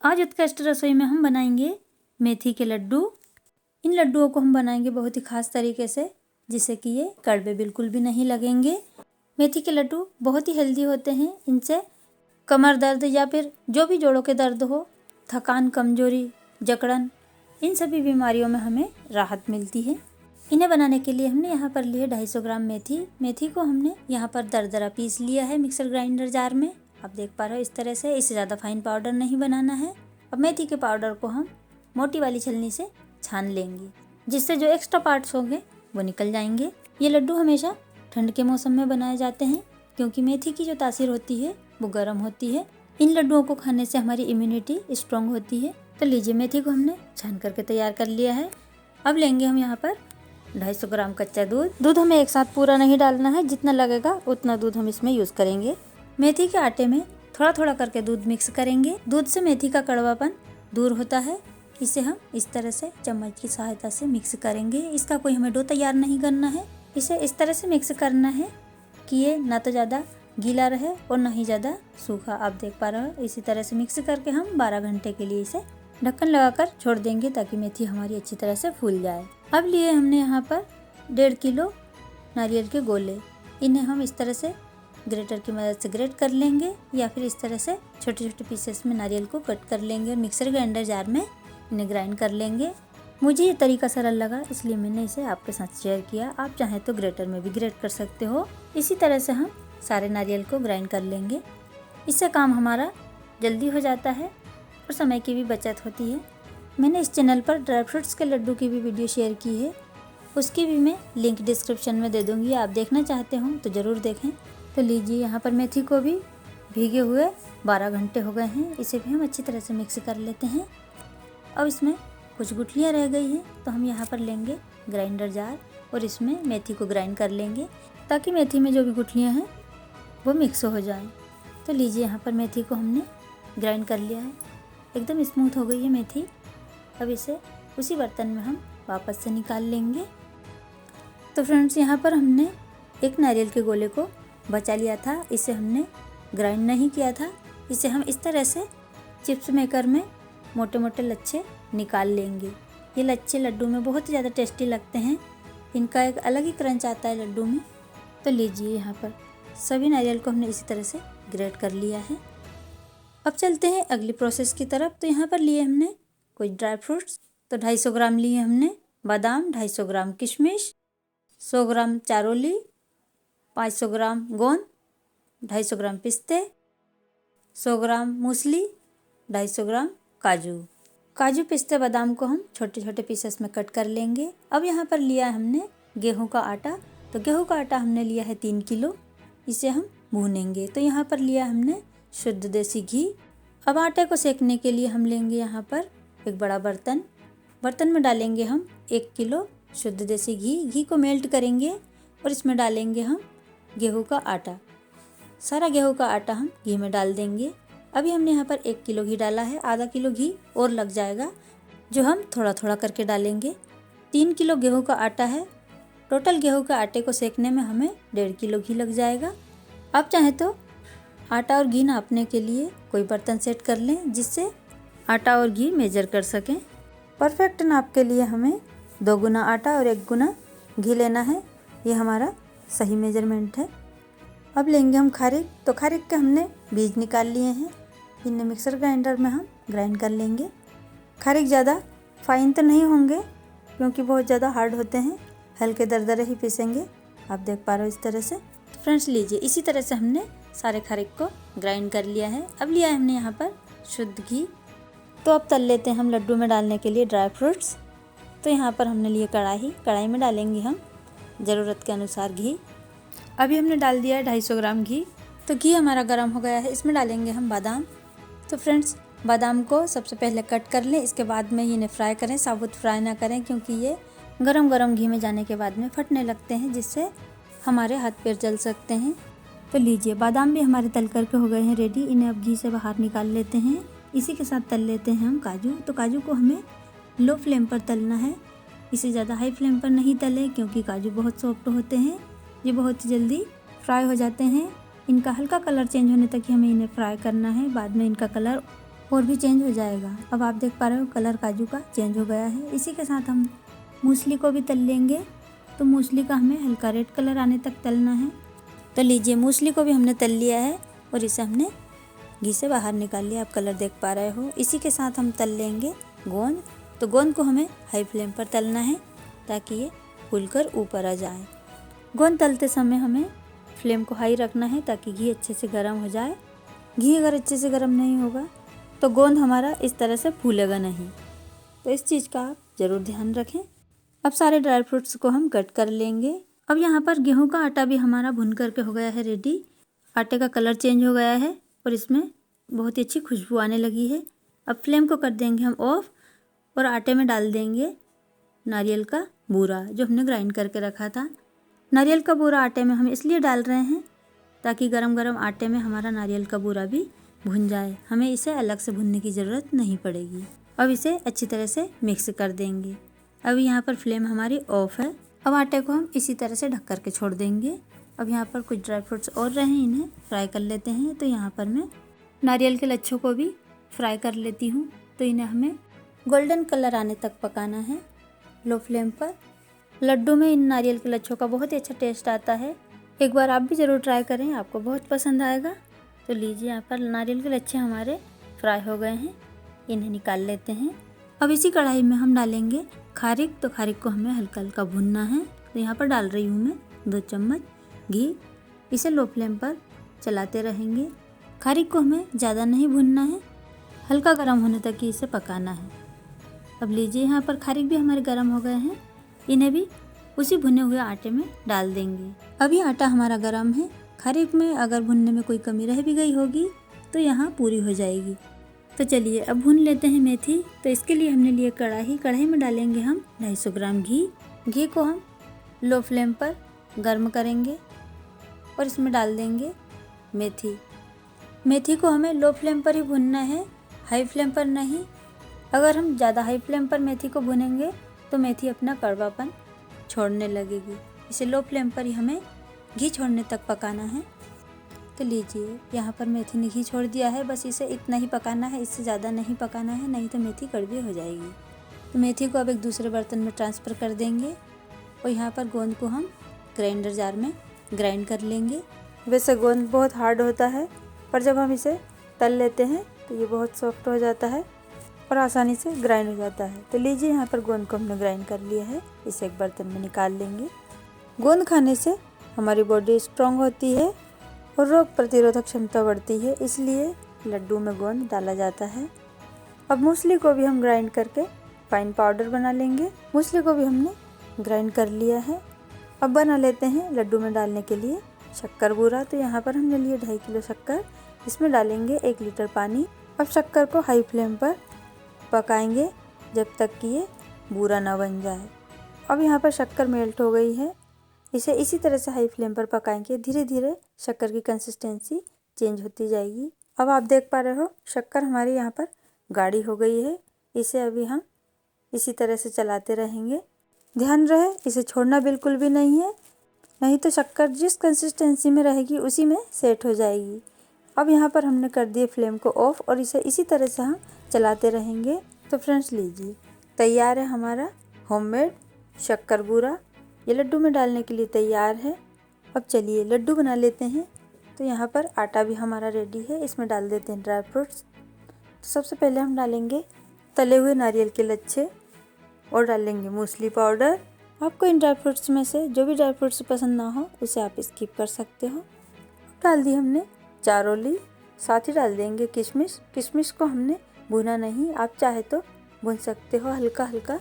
आज उत्कृष्ट रसोई में हम बनाएंगे मेथी के लड्डू। इन लड्डुओं को हम बनाएंगे बहुत ही खास तरीके से, जिससे कि ये कड़वे बिल्कुल भी नहीं लगेंगे। मेथी के लड्डू बहुत ही हेल्दी होते हैं। इनसे कमर दर्द या फिर जो भी जोड़ों के दर्द हो, थकान, कमजोरी, जकड़न, इन सभी बीमारियों में हमें राहत मिलती है। इन्हें बनाने के लिए हमने यहाँ पर लिए 250 ग्राम मेथी को हमने यहाँ पर दरदरा पीस लिया है मिक्सर ग्राइंडर जार में। आप देख पा रहे हो इस तरह से। इससे ज़्यादा फाइन पाउडर नहीं बनाना है। अब मेथी के पाउडर को हम मोटी वाली छलनी से छान लेंगे, जिससे जो एक्स्ट्रा पार्ट्स होंगे वो निकल जाएंगे। ये लड्डू हमेशा ठंड के मौसम में बनाए जाते हैं, क्योंकि मेथी की जो तासीर होती है वो गर्म होती है। इन लड्डुओं को खाने से हमारी इम्यूनिटी स्ट्रॉन्ग होती है। तो लीजिए, मेथी को हमने छान करके तैयार कर लिया है। अब लेंगे हम यहाँ पर 250 ग्राम कच्चा दूध हमें एक साथ पूरा नहीं डालना है, जितना लगेगा उतना दूध हम इसमें यूज़ करेंगे। मेथी के आटे में थोड़ा थोड़ा करके दूध मिक्स करेंगे। दूध से मेथी का कड़वापन दूर होता है। इसे हम इस तरह से चम्मच की सहायता से मिक्स करेंगे। इसका कोई हमें डो तैयार नहीं करना है। इसे इस तरह से मिक्स करना है कि ये ना तो ज़्यादा गीला रहे और ना ही ज़्यादा सूखा। आप देख पा रहे हो। इसी तरह से मिक्स करके हम 12 घंटे के लिए इसे ढक्कन लगाकर छोड़ देंगे, ताकि मेथी हमारी अच्छी तरह से फूल जाए। अब लिए हमने यहाँ पर 1.5 किलो नारियल के गोले। इन्हें हम इस तरह से ग्रेटर की मदद से ग्रेट कर लेंगे, या फिर इस तरह से छोटे छोटे पीसेस में नारियल को कट कर लेंगे और मिक्सर ग्राइंडर जार में इन्हें ग्राइंड कर लेंगे। मुझे ये तरीका सरल लगा, इसलिए मैंने इसे आपके साथ शेयर किया। आप चाहें तो ग्रेटर में भी ग्रेट कर सकते हो। इसी तरह से हम सारे नारियल को ग्राइंड कर लेंगे। इससे काम हमारा जल्दी हो जाता है और समय की भी बचत होती है। मैंने इस चैनल पर ड्राई फ्रूट्स के लड्डू की भी वीडियो शेयर की है, उसकी भी मैं लिंक डिस्क्रिप्शन में दे दूँगी। आप देखना चाहते हो तो ज़रूर देखें। तो लीजिए, यहाँ पर मेथी को भी भीगे हुए 12 घंटे हो गए हैं। इसे भी हम अच्छी तरह से मिक्स कर लेते हैं। अब इसमें कुछ गुठलियाँ रह गई हैं, तो हम यहाँ पर लेंगे ग्राइंडर जार और इसमें मेथी को ग्राइंड कर लेंगे, ताकि मेथी में जो भी गुठलियाँ हैं वो मिक्स हो जाएं। तो लीजिए, यहाँ पर मेथी को हमने ग्राइंड कर लिया है। एकदम स्मूथ हो गई है मेथी। अब इसे उसी बर्तन में हम वापस से निकाल लेंगे। तो फ्रेंड्स, यहाँ पर हमने एक नारियल के गोले को बचा लिया था। इसे हमने ग्राइंड नहीं किया था। इसे हम इस तरह से चिप्स मेकर में मोटे मोटे लच्छे निकाल लेंगे। ये लच्छे लड्डू में बहुत ही ज़्यादा टेस्टी लगते हैं। इनका एक अलग ही क्रंच आता है लड्डू में। तो लीजिए, यहाँ पर सभी नारियल को हमने इसी तरह से ग्रेट कर लिया है। अब चलते हैं अगली प्रोसेस की तरफ। तो यहाँ पर लिए हमने कुछ ड्राई फ्रूट्स। तो 250 ग्राम लिए हमने बादाम, 250 ग्राम किशमिश, 100 ग्राम चारोली, 500 ग्राम गोंद, 250 ग्राम पिस्ते, 100 ग्राम मूसली, 250 ग्राम काजू, पिस्ते, बादाम को हम छोटे छोटे पीसेस में कट कर लेंगे। अब यहाँ पर लिया हमने गेहूं का आटा। तो गेहूं का आटा हमने लिया है 3 किलो। इसे हम भूनेंगे। तो यहाँ पर लिया हमने शुद्ध देसी घी। अब आटे को सेकने के लिए हम लेंगे यहाँ पर एक बड़ा बर्तन में डालेंगे हम 1 किलो शुद्ध देसी घी को मेल्ट करेंगे और इसमें डालेंगे हम गेहूं का आटा। सारा गेहूं का आटा हम घी में डाल देंगे। अभी हमने यहाँ पर 1 किलो घी डाला है। आधा किलो घी और लग जाएगा, जो हम थोड़ा थोड़ा करके डालेंगे। 3 किलो गेहूं का आटा है। टोटल गेहूं के आटे को सेकने में हमें 1.5 किलो घी लग जाएगा। आप चाहें तो आटा और घी नापने के लिए कोई बर्तन सेट कर लें, जिससे आटा और घी मेजर कर सकें। परफेक्ट नाप के लिए हमें 2 गुना आटा और 1 गुना घी लेना है। ये हमारा सही मेजरमेंट है। अब लेंगे हम खारिक। तो खारिक के हमने बीज निकाल लिए हैं। इन्हें मिक्सर ग्राइंडर में हम ग्राइंड कर लेंगे। खारिक ज़्यादा फाइन तो नहीं होंगे, क्योंकि बहुत ज़्यादा हार्ड होते हैं। हल्के दरदरे ही पीसेंगे। आप देख पा रहे हो इस तरह से। फ्रेंड्स, लीजिए, इसी तरह से हमने सारे खारिक को ग्राइंड कर लिया है। अब लिया है हमने यहाँ पर शुद्ध घी। तो अब तल लेते हैं हम लड्डू में डालने के लिए ड्राई फ्रूट्स। तो यहाँ पर हमने लिए कढ़ाई में डालेंगे हम ज़रूरत के अनुसार घी। अभी हमने डाल दिया है 250 ग्राम घी। तो घी हमारा गर्म हो गया है। इसमें डालेंगे हम बादाम। तो फ्रेंड्स, बादाम को सबसे पहले कट कर लें, इसके बाद में इन्हें फ्राई करें। साबुत फ्राई ना करें, क्योंकि ये गरम घी में जाने के बाद में फटने लगते हैं, जिससे हमारे हाथ पैर जल सकते हैं। तो लीजिए, बादाम भी हमारे तल करके हो गए हैं रेडी। इन्हें अब घी से बाहर निकाल लेते हैं। इसी के साथ तल लेते हैं हम काजू। तो काजू को हमें लो फ्लेम पर तलना है। इसे ज़्यादा हाई फ्लेम पर नहीं तलें, क्योंकि काजू बहुत सॉफ्ट होते हैं। ये बहुत जल्दी फ्राई हो जाते हैं। इनका हल्का कलर चेंज होने तक ही हमें इन्हें फ्राई करना है। बाद में इनका कलर और भी चेंज हो जाएगा। अब आप देख पा रहे हो कलर काजू का चेंज हो गया है। इसी के साथ हम मूसली को भी तल लेंगे। तो मूसली का हमें हल्का रेड कलर आने तक तलना है। तो लीजिए मूसली को भी हमने तल लिया है और इसे हमने घी से बाहर निकाल लिया। आप कलर देख पा रहे हो। इसी के साथ हम तल लेंगे गोंद। तो गोंद को हमें हाई फ्लेम पर तलना है ताकि ये फूलकर ऊपर आ जाए। गोंद तलते समय हमें फ्लेम को हाई रखना है ताकि घी अच्छे से गर्म हो जाए। घी अगर अच्छे से गर्म नहीं होगा तो गोंद हमारा इस तरह से फूलेगा नहीं। तो इस चीज़ का आप ज़रूर ध्यान रखें। अब सारे ड्राई फ्रूट्स को हम कट कर लेंगे। अब यहाँ पर गेहूं का आटा भी हमारा भुन करके हो गया है रेडी। आटे का कलर चेंज हो गया है और इसमें बहुत ही अच्छी खुशबू आने लगी है। अब फ्लेम को कर देंगे हम ऑफ और आटे में डाल देंगे नारियल का बूरा जो हमने ग्राइंड करके रखा था। नारियल का बूरा आटे में हम इसलिए डाल रहे हैं ताकि गरम गरम आटे में हमारा नारियल का बूरा भी भुन जाए। हमें इसे अलग से भुनने की ज़रूरत नहीं पड़ेगी। अब इसे अच्छी तरह से मिक्स कर देंगे। अब यहाँ पर फ्लेम हमारी ऑफ है। अब आटे को हम इसी तरह से ढक कर के छोड़ देंगे। अब यहाँ पर कुछ ड्राई फ्रूट्स और रहे हैं, इन्हें फ्राई कर लेते हैं। तो यहाँ पर मैं नारियल के लच्छों को भी फ्राई कर लेती हूँ। तो इन्हें हमें गोल्डन कलर आने तक पकाना है लो फ्लेम पर। लड्डू में इन नारियल के लच्छों का बहुत ही अच्छा टेस्ट आता है। एक बार आप भी ज़रूर ट्राई करें, आपको बहुत पसंद आएगा। तो लीजिए यहाँ पर नारियल के लच्छे हमारे फ्राई हो गए हैं, इन्हें निकाल लेते हैं। अब इसी कढ़ाई में हम डालेंगे खारिक। तो खारिक को हमें हल्का हल्का भूनना है। तो यहाँ पर डाल रही हूँ मैं 2 चम्मच घी। इसे लो फ्लेम पर चलाते रहेंगे। खारिक को हमें ज़्यादा नहीं भूनना है, हल्का गर्म होने तक ही इसे पकाना है। अब लीजिए यहाँ पर खारिक भी हमारे गर्म हो गए हैं, इन्हें भी उसी भुने हुए आटे में डाल देंगे। अभी आटा हमारा गर्म है। खारिक में अगर भुनने में कोई कमी रह भी गई होगी तो यहाँ पूरी हो जाएगी। तो चलिए अब भून लेते हैं मेथी। तो इसके लिए हमने लिए कढ़ाई में डालेंगे हम 250 ग्राम घी। घी को हम लो फ्लेम पर गर्म करेंगे और इसमें डाल देंगे मेथी। मेथी को हमें लो फ्लेम पर ही भूनना है, हाई फ्लेम पर नहीं। अगर हम ज़्यादा हाई फ्लेम पर मेथी को भूनेंगे तो मेथी अपना कड़वापन छोड़ने लगेगी। इसे लो फ्लेम पर ही हमें घी छोड़ने तक पकाना है। तो लीजिए यहाँ पर मेथी ने घी छोड़ दिया है। बस इसे इतना ही पकाना है, इससे ज़्यादा नहीं पकाना है, नहीं तो मेथी कड़वी हो जाएगी। तो मेथी को अब एक दूसरे बर्तन में ट्रांसफ़र कर देंगे और यहाँ पर गोंद को हम ग्राइंडर जार में ग्राइंड कर लेंगे। वैसे गोंद बहुत हार्ड होता है, पर जब हम इसे तल लेते हैं तो ये बहुत सॉफ्ट हो जाता है और आसानी से ग्राइंड हो जाता है। तो लीजिए यहाँ पर गोंद को हमने ग्राइंड कर लिया है, इसे एक बर्तन में निकाल लेंगे। गोंद खाने से हमारी बॉडी स्ट्रांग होती है और रोग प्रतिरोधक क्षमता बढ़ती है, इसलिए लड्डू में गोंद डाला जाता है। अब मूसली को भी हम ग्राइंड करके फाइन पाउडर बना लेंगे। मूसली को भी हमने ग्राइंड कर लिया है। अब बना लेते हैं लड्डू में डालने के लिए शक्कर बूरा। तो यहाँ पर हमने लिए 2.5 किलो शक्कर। इसमें डालेंगे 1 लीटर पानी। अब शक्कर को हाई फ्लेम पर पकाएंगे जब तक कि ये बूरा ना बन जाए। अब यहाँ पर शक्कर मेल्ट हो गई है। इसे इसी तरह से हाई फ्लेम पर पकाएंगे। धीरे धीरे शक्कर की कंसिस्टेंसी चेंज होती जाएगी। अब आप देख पा रहे हो शक्कर हमारी यहाँ पर गाढ़ी हो गई है। इसे अभी हम इसी तरह से चलाते रहेंगे। ध्यान रहे इसे छोड़ना बिल्कुल भी नहीं है, नहीं तो शक्कर जिस कंसिस्टेंसी में रहेगी उसी में सेट हो जाएगी। अब यहाँ पर हमने कर दिए फ्लेम को ऑफ और इसे इसी तरह से हम चलाते रहेंगे। तो फ्रेंड्स लीजिए तैयार है हमारा होममेड शक्कर बूरा। ये लड्डू में डालने के लिए तैयार है। अब चलिए लड्डू बना लेते हैं। तो यहाँ पर आटा भी हमारा रेडी है, इसमें डाल देते हैं ड्राई फ्रूट्स। तो सबसे पहले हम डालेंगे तले हुए नारियल के लच्छे और डालेंगे मूसली पाउडर। आपको इन ड्राई फ्रूट्स में से जो भी ड्राई फ्रूट्स पसंद ना हो उसे आप स्किप कर सकते हो। डाल दी हमने चारोली, साथ ही डाल देंगे किशमिश। किशमिश को हमने भुना नहीं, आप चाहे तो भून सकते हो हल्का हल्का।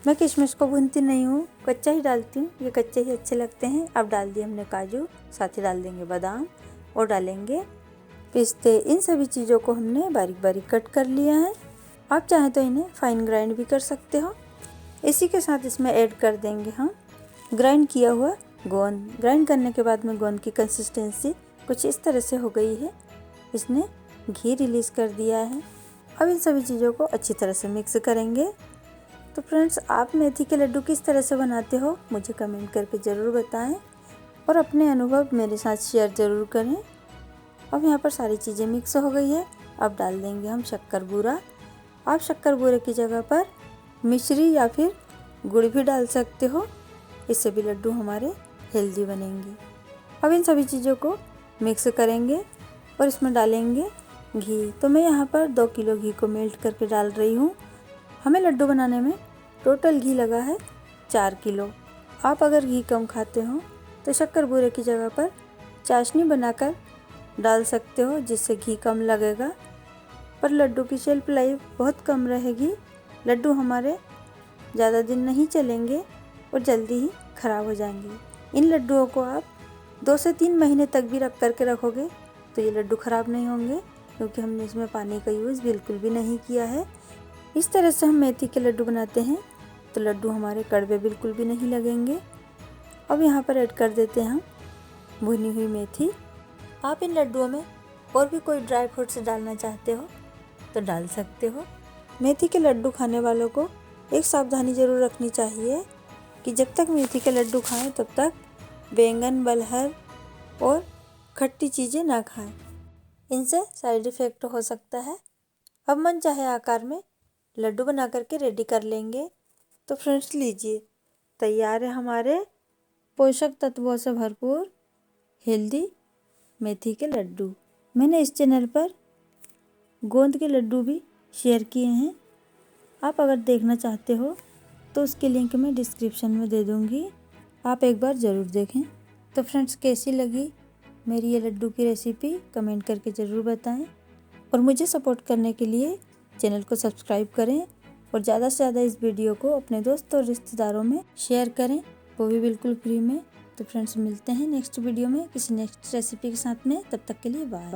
मैं किशमिश को भूनती नहीं हूँ, कच्चा ही डालती हूँ, ये कच्चे ही अच्छे लगते हैं। अब डाल दिए हमने काजू, साथ ही डाल देंगे बादाम और डालेंगे पिस्ते। इन सभी चीज़ों को हमने बारीक बारीक कट कर लिया है। आप चाहें तो इन्हें फाइन ग्राइंड भी कर सकते हो। इसी के साथ इसमें ऐड कर देंगे हम ग्राइंड किया हुआ गोंद। ग्राइंड करने के बाद में गोंद की कंसिस्टेंसी कुछ इस तरह से हो गई है, इसने घी रिलीज़ कर दिया है। अब इन सभी चीज़ों को अच्छी तरह से मिक्स करेंगे। तो फ्रेंड्स आप मेथी के लड्डू किस तरह से बनाते हो मुझे कमेंट करके ज़रूर बताएं और अपने अनुभव मेरे साथ शेयर ज़रूर करें। अब यहाँ पर सारी चीज़ें मिक्स हो गई है। अब डाल देंगे हम शक्कर बूरा। आप शक्कर बूरे की जगह पर मिश्री या फिर गुड़ भी डाल सकते हो, इससे भी लड्डू हमारे हेल्दी बनेंगे। अब इन सभी चीज़ों को मिक्स करेंगे और इसमें डालेंगे घी। तो मैं यहाँ पर 2 किलो घी को मेल्ट करके डाल रही हूँ। हमें लड्डू बनाने में टोटल घी लगा है 4 किलो। आप अगर घी कम खाते हो तो शक्कर बूरे की जगह पर चाशनी बनाकर डाल सकते हो, जिससे घी कम लगेगा। पर लड्डू की शेल्फ लाइफ बहुत कम रहेगी। लड्डू हमारे ज़्यादा दिन नहीं चलेंगे और जल्दी ही ख़राब हो जाएंगे। इन लड्डुओं को आप 2 से 3 महीने तक भी रख करके रखोगे तो ये लड्डू ख़राब नहीं होंगे, क्योंकि हमने इसमें पानी का यूज़ बिल्कुल भी नहीं किया है। इस तरह से हम मेथी के लड्डू बनाते हैं तो लड्डू हमारे कड़वे बिल्कुल भी नहीं लगेंगे। अब यहाँ पर ऐड कर देते हैं हम भुनी हुई मेथी। आप इन लड्डुओं में और भी कोई ड्राई फ्रूट्स डालना चाहते हो तो डाल सकते हो। मेथी के लड्डू खाने वालों को एक सावधानी ज़रूर रखनी चाहिए कि जब तक मेथी के लड्डू खाएं तब तक बैंगन, बलहर और खट्टी चीज़ें ना खाएं, इनसे साइड इफ़ेक्ट हो सकता है। अब मन चाहे आकार में लड्डू बना करके रेडी कर लेंगे। तो फ्रेंड्स लीजिए, तैयार है हमारे पोषक तत्वों से भरपूर हेल्दी मेथी के लड्डू। मैंने इस चैनल पर गोंद के लड्डू भी शेयर किए हैं। आप अगर देखना चाहते हो तो उसकी लिंक मैं डिस्क्रिप्शन में दे दूँगी, आप एक बार ज़रूर देखें। तो फ्रेंड्स कैसी लगी मेरी ये लड्डू की रेसिपी कमेंट करके ज़रूर बताएं और मुझे सपोर्ट करने के लिए चैनल को सब्सक्राइब करें और ज़्यादा से ज़्यादा इस वीडियो को अपने दोस्तों और रिश्तेदारों में शेयर करें, वो भी बिल्कुल फ्री में। तो फ्रेंड्स मिलते हैं नेक्स्ट वीडियो में किसी नेक्स्ट रेसिपी के साथ में। तब तक के लिए बाय।